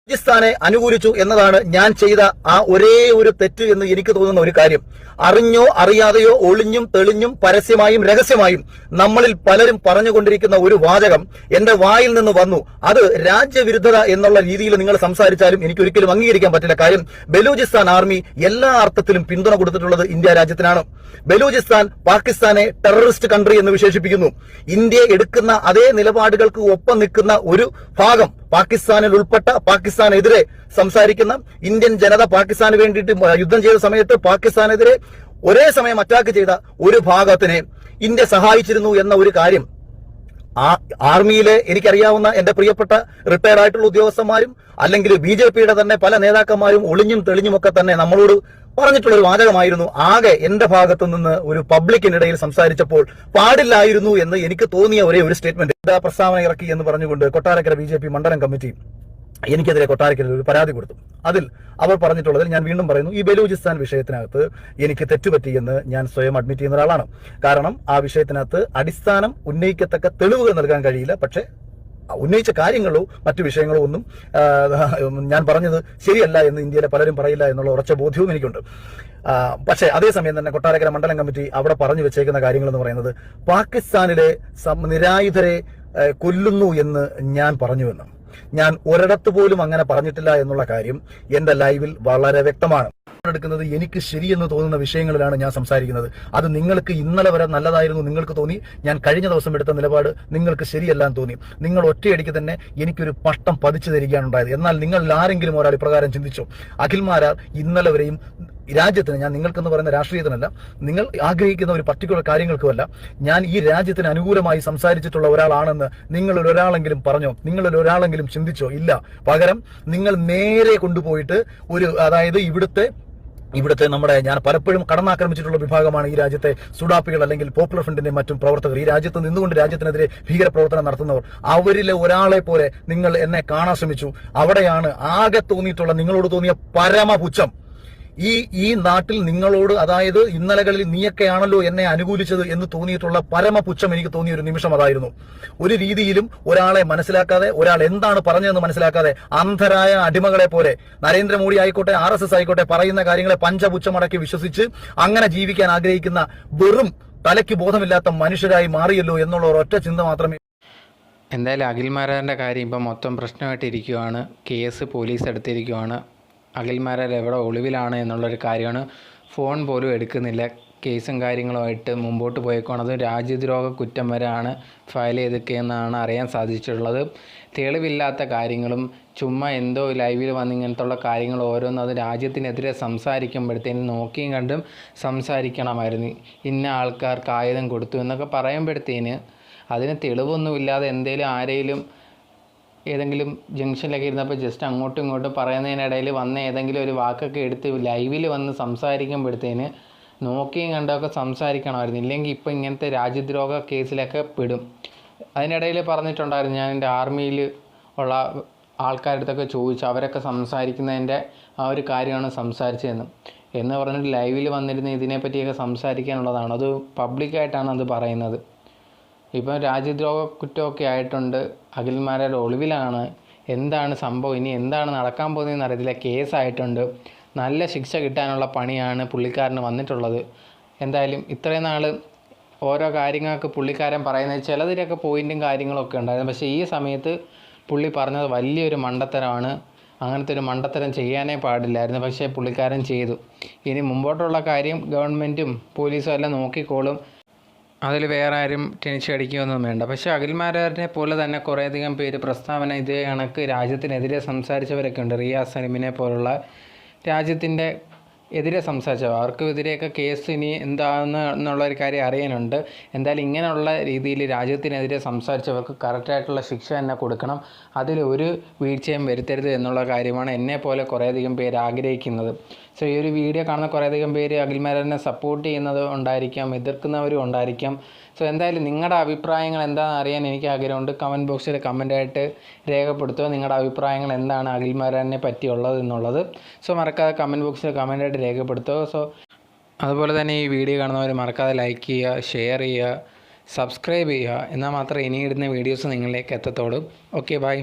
ബലൂചിസ്ഥാനെ അനുകൂലിച്ചു എന്നതാണ് ഞാൻ ചെയ്ത ആ ഒരേ ഒരു തെറ്റ് എന്ന് എനിക്ക് തോന്നുന്ന ഒരു കാര്യം. അറിഞ്ഞോ അറിയാതെയോ ഒളിഞ്ഞും തെളിഞ്ഞും പരസ്യമായും രഹസ്യമായും നമ്മളിൽ പലരും പറഞ്ഞുകൊണ്ടിരിക്കുന്ന ഒരു വാചകം എന്റെ വായിൽ നിന്ന് വന്നു. അത് രാജ്യവിരുദ്ധത എന്നുള്ള രീതിയിൽ നിങ്ങൾ സംസാരിച്ചാലും എനിക്ക് ഒരിക്കലും അംഗീകരിക്കാൻ പറ്റില്ല. കാര്യം ബലൂചിസ്ഥാൻ ആർമി എല്ലാ അർത്ഥത്തിലും പിന്തുണ കൊടുത്തിട്ടുള്ളത് ഇന്ത്യ രാജ്യത്തിനാണ്. ബലൂചിസ്ഥാൻ പാകിസ്ഥാനെ ടെററിസ്റ്റ് കൺട്രി എന്ന് വിശേഷിപ്പിക്കുന്നു. ഇന്ത്യ എടുക്കുന്ന അതേ നിലപാടുകൾക്ക് ഒപ്പം നിൽക്കുന്ന ഒരു ഭാഗം പാകിസ്ഥാനിൽ ഉൾപ്പെട്ട പാകിസ്ഥാനെതിരെ സംസാരിക്കുന്ന ഇന്ത്യൻ ജനത പാകിസ്ഥാന് വേണ്ടിയിട്ട് യുദ്ധം ചെയ്ത സമയത്ത് പാകിസ്ഥാനെതിരെ ഒരേ സമയം അറ്റാക്ക് ചെയ്ത ഒരു ഭാഗത്തിനെ ഇന്ത്യ സഹായിച്ചിരുന്നു എന്ന ഒരു കാര്യം ആർമിയിലെ എനിക്കറിയാവുന്ന എന്റെ പ്രിയപ്പെട്ട റിട്ടയർഡ് ആയിട്ടുള്ള ഉദ്യോഗസ്ഥന്മാരും അല്ലെങ്കിൽ ബിജെപിയുടെ തന്നെ പല നേതാക്കന്മാരും ഒളിഞ്ഞും തെളിഞ്ഞുമൊക്കെ തന്നെ നമ്മളോട് പറഞ്ഞിട്ടുള്ള ഒരു വാചകമായിരുന്നു. ആകെ എന്റെ ഭാഗത്തു നിന്ന് ഒരു പബ്ലിക്കിനിടയിൽ സംസാരിച്ചപ്പോൾ പാടില്ലായിരുന്നു എന്ന് എനിക്ക് തോന്നിയ ഒരേ ഒരു സ്റ്റേറ്റ്മെന്റ് പ്രസ്താവന ഇറക്കി എന്ന് പറഞ്ഞുകൊണ്ട് കൊട്ടാരക്കര ബിജെപി മണ്ഡലം കമ്മിറ്റി എനിക്കെതിരെ കൊട്ടാരക്കര ഒരു പരാതി കൊടുത്തു. അതിൽ അവർ പറഞ്ഞിട്ടുള്ളതിൽ ഞാൻ വീണ്ടും പറയുന്നു, ഈ ബലൂചിസ്ഥാൻ വിഷയത്തിനകത്ത് എനിക്ക് തെറ്റുപറ്റിയെന്ന് ഞാൻ സ്വയം അഡ്മിറ്റ് ചെയ്യുന്ന ഒരാളാണ്. കാരണം ആ വിഷയത്തിനകത്ത് അടിസ്ഥാനം ഉന്നയിക്കത്തക്ക തെളിവുകൾ നൽകാൻ കഴിയില്ല. പക്ഷേ ഉന്നയിച്ച കാര്യങ്ങളോ മറ്റു വിഷയങ്ങളോ ഒന്നും ഞാൻ പറഞ്ഞത് ശരിയല്ല എന്ന് ഇന്ത്യയിലെ പലരും പറയില്ല എന്നുള്ള ഉറച്ച ബോധ്യവും എനിക്കുണ്ട്. പക്ഷേ അതേസമയം തന്നെ കൊട്ടാരക്കര മണ്ഡലം കമ്മിറ്റി അവിടെ പറഞ്ഞു വെച്ചേക്കുന്ന കാര്യങ്ങൾ എന്ന് പറയുന്നത് പാകിസ്ഥാനിലെ നിരായുധരെ കൊല്ലുന്നു എന്ന് ഞാൻ പറഞ്ഞുവെന്നും ഞാൻ ഒരിടത്ത് പോലും അങ്ങനെ പറഞ്ഞിട്ടില്ല എന്നുള്ള കാര്യം എന്റെ ലൈവിൽ വളരെ വ്യക്തമാണ്. എടുക്കുന്നത് എനിക്ക് ശരിയെന്ന് തോന്നുന്ന വിഷയങ്ങളിലാണ് ഞാൻ സംസാരിക്കുന്നത്. അത് നിങ്ങൾക്ക് ഇന്നലെ വരെ നല്ലതായിരുന്നു നിങ്ങൾക്ക് തോന്നി, ഞാൻ കഴിഞ്ഞ ദിവസം എടുത്ത നിലപാട് നിങ്ങൾക്ക് ശരിയല്ലാന്ന് തോന്നി. നിങ്ങൾ ഒറ്റയടിക്ക് തന്നെ എനിക്കൊരു പട്ടം പതിച്ചു തരികയാണ് ഉണ്ടായത്. എന്നാൽ നിങ്ങൾ ആരെങ്കിലും ഒരാൾ ഇപ്രകാരം ചിന്തിച്ചോ? അഖിൽമാരാർ ഇന്നലെ വരെയും രാജ്യത്തിന്, ഞാൻ നിങ്ങൾക്കെന്ന് പറയുന്ന രാഷ്ട്രീയത്തിനല്ല, നിങ്ങൾ ആഗ്രഹിക്കുന്ന ഒരു പർട്ടിക്കുലർ കാര്യങ്ങൾക്കുമല്ല, ഞാൻ ഈ രാജ്യത്തിന് അനുകൂലമായി സംസാരിച്ചിട്ടുള്ള ഒരാളാണെന്ന് നിങ്ങളിൽ ഒരാളെങ്കിലും പറഞ്ഞോ? നിങ്ങളിൽ ഒരാളെങ്കിലും ചിന്തിച്ചോ? ഇല്ല. പകരം നിങ്ങൾ നേരെ കൊണ്ടുപോയിട്ട് അതായത് ഇവിടുത്തെ നമ്മുടെ ഞാൻ പലപ്പോഴും കടന്നാക്രമിച്ചിട്ടുള്ള വിഭാഗമാണ് ഈ രാജ്യത്തെ സുഡാപ്പികൾ അല്ലെങ്കിൽ പോപ്പുലർ ഫ്രണ്ടിന്റെ മറ്റും പ്രവർത്തകർ. ഈ രാജ്യത്ത് നിന്നുകൊണ്ട് രാജ്യത്തിനെതിരെ ഭീകരപ്രവർത്തനം നടത്തുന്നവർ. അവരിലെ ഒരാളെ പോലെ നിങ്ങൾ എന്നെ കാണാൻ ശ്രമിച്ചു. അവിടെയാണ് ആകെ തോന്നിയിട്ടുള്ള നിങ്ങളോട് തോന്നിയ പരമപുച്ഛം. ഈ നാട്ടിൽ നിങ്ങളോട്, അതായത് ഇന്നലകളിൽ നീയൊക്കെയാണല്ലോ എന്നെ അനുകൂലിച്ചത് എന്ന് തോന്നിയിട്ടുള്ള പരമപുച്ഛം എനിക്ക് തോന്നിയ ഒരു നിമിഷം അതായിരുന്നു. ഒരു രീതിയിലും ഒരാളെ മനസ്സിലാക്കാതെ, ഒരാൾ എന്താണ് പറഞ്ഞതെന്ന് മനസ്സിലാക്കാതെ അന്ധരായ അടിമകളെ പോലെ നരേന്ദ്രമോദി ആയിക്കോട്ടെ RSS ആയിക്കോട്ടെ പറയുന്ന കാര്യങ്ങളെ പഞ്ചപുച്ഛമടക്കി വിശ്വസിച്ച് അങ്ങനെ ജീവിക്കാൻ ആഗ്രഹിക്കുന്ന വെറും തലയ്ക്ക് ബോധമില്ലാത്ത മനുഷ്യരായി മാറിയല്ലോ എന്നുള്ള ഒരൊറ്റ ചിന്ത മാത്രമേ. എന്തായാലും അഖിൽമാരാറിൻ്റെ കാര്യം ഇപ്പം മൊത്തം പ്രശ്നമായിട്ടിരിക്കുകയാണ്. കേസ് പോലീസ് എടുത്തിരിക്കുകയാണ്. അഖിൽമാരാർ എവിടെ ഒളിവിലാണ് എന്നുള്ളൊരു കാര്യമാണ്. ഫോൺ പോലും എടുക്കുന്നില്ല. കേസും കാര്യങ്ങളുമായിട്ട് മുമ്പോട്ട് പോയേക്കാണ്. അത് രാജ്യദ്രോഹ കുറ്റം വരെയാണ് ഫയൽ ചെയ്തൊക്കെയെന്നാണ് അറിയാൻ സാധിച്ചിട്ടുള്ളത്. തെളിവില്ലാത്ത കാര്യങ്ങളും ചുമ്മാ എന്തോ ലൈവിൽ വന്ന് ഇങ്ങനത്തുള്ള കാര്യങ്ങൾ ഓരോന്നും അത് രാജ്യത്തിനെതിരെ സംസാരിക്കുമ്പോഴത്തേനും നോക്കിയും കണ്ടും സംസാരിക്കണമായിരുന്നു. ഇന്ന ആൾക്കാർക്ക് ആയുധം കൊടുത്തു എന്നൊക്കെ പറയുമ്പോഴത്തേന് അതിന് തെളിവൊന്നുമില്ലാതെ എന്തേലും ആരെങ്കിലും ഏതെങ്കിലും ജംഗ്ഷനിലൊക്കെ ഇരുന്നപ്പോൾ ജസ്റ്റ് അങ്ങോട്ടും ഇങ്ങോട്ടും പറയുന്നതിനിടയിൽ വന്ന ഏതെങ്കിലും ഒരു വാക്കൊക്കെ എടുത്ത് ലൈവിൽ വന്ന് സംസാരിക്കുമ്പോഴത്തേന് നോക്കിയും കണ്ടൊക്കെ സംസാരിക്കണമായിരുന്നു. ഇല്ലെങ്കിൽ ഇപ്പോൾ ഇങ്ങനത്തെ രാജ്യദ്രോഹ കേസിലൊക്കെ പെടും. അതിനിടയിൽ പറഞ്ഞിട്ടുണ്ടായിരുന്നു, ഞാൻ എൻ്റെ ആർമിയിൽ ഉള്ള ആൾക്കാരുടെ അടുത്തൊക്കെ ചോദിച്ചു, അവരൊക്കെ സംസാരിക്കുന്നതിൻ്റെ ആ ഒരു കാര്യമാണ് സംസാരിച്ചതെന്ന് എന്ന് പറഞ്ഞിട്ട് ലൈവിൽ വന്നിരുന്ന് ഇതിനെപ്പറ്റിയൊക്കെ സംസാരിക്കാനുള്ളതാണ്. അത് പബ്ലിക്കായിട്ടാണ് അത് പറയുന്നത്. ഇപ്പം രാജ്യദ്രോഹ കുറ്റമൊക്കെ ആയിട്ടുണ്ട്. അഖിൽമാരാർ ഒളിവിലാണ്. എന്താണ് സംഭവം, ഇനി എന്താണ് നടക്കാൻ പോകുന്നതെന്ന് അറിയത്തില്ല. കേസായിട്ടുണ്ട്. നല്ല ശിക്ഷ കിട്ടാനുള്ള പണിയാണ് പുള്ളിക്കാരന് വന്നിട്ടുള്ളത്. എന്തായാലും ഇത്രയും നാൾ ഓരോ കാര്യങ്ങൾക്ക് പുള്ളിക്കാരൻ പറയുന്നത് ചിലതിലൊക്കെ പോയിൻറ്റും കാര്യങ്ങളൊക്കെ ഉണ്ടായിരുന്നു. പക്ഷേ ഈ സമയത്ത് പുള്ളി പറഞ്ഞത് വലിയൊരു മണ്ടത്തരമാണ്. അങ്ങനത്തെ ഒരു മണ്ടത്തരം ചെയ്യാനേ പാടില്ലായിരുന്നു. പക്ഷേ പുള്ളിക്കാരൻ ചെയ്തു. ഇനി മുമ്പോട്ടുള്ള കാര്യം ഗവൺമെൻറ്റും പോലീസും എല്ലാം നോക്കിക്കോളും. അതിൽ വേറെ ആരും ടെൻഷൻ അടിക്കുകയൊന്നും വേണ്ട. പക്ഷേ അഖിൽമാരാറിനെ പോലെ തന്നെ കുറേയധികം പേര് പ്രസ്താവന ഇതേ കണക്ക് രാജ്യത്തിനെതിരെ സംസാരിച്ചവരൊക്കെ ഉണ്ട്. റിയാസ് സലിമിനെ പോലുള്ള രാജ്യത്തിൻ്റെ എതിരെ സംസാരിച്ചവർ. അവർക്കും എതിരെയൊക്കെ കേസ് ഇനി എന്താണെന്ന് എന്നുള്ളൊരു കാര്യം അറിയാനുണ്ട്. എന്തായാലും ഇങ്ങനെയുള്ള രീതിയിൽ രാജ്യത്തിനെതിരെ സംസാരിച്ചവർക്ക് കറക്റ്റായിട്ടുള്ള ശിക്ഷ തന്നെ കൊടുക്കണം. അതിലൊരു വീഴ്ചയും വരുത്തരുത് എന്നുള്ള കാര്യമാണ് എന്നെപ്പോലെ കുറേയധികം പേര് ആഗ്രഹിക്കുന്നത്. സോ ഈ ഒരു വീഡിയോ കാണുന്ന കുറേയധികം പേര് അഖിൽമാരാറിനെ സപ്പോർട്ട് ചെയ്യുന്നത് ഉണ്ടായിരിക്കാം, എതിർക്കുന്നവരും ഉണ്ടായിരിക്കാം. സോ എന്തായാലും നിങ്ങളുടെ അഭിപ്രായങ്ങൾ എന്താണെന്ന് അറിയാൻ എനിക്ക് ആഗ്രഹമുണ്ട്. കമൻറ്റ് ബോക്സിൽ കമൻറ്റായിട്ട് രേഖപ്പെടുത്തുക. നിങ്ങളുടെ അഭിപ്രായങ്ങൾ എന്താണ് അഖിൽമാരാറിനെ പറ്റിയുള്ളത് എന്നുള്ളത്. സോ മറക്കാതെ കമൻറ്റ് ബോക്സിൽ കമൻറ്റായിട്ട് രേഖപ്പെടുത്തുക. സോ അതുപോലെ തന്നെ ഈ വീഡിയോ കാണുന്നവർ മറക്കാതെ ലൈക്ക് ചെയ്യുക, ഷെയർ ചെയ്യുക, സബ്സ്ക്രൈബ് ചെയ്യുക. എന്നാൽ മാത്രമേ ഇനി ഇടുന്ന വീഡിയോസ് നിങ്ങളിലേക്ക് എത്തത്തുള്ളൂ. Okay, by.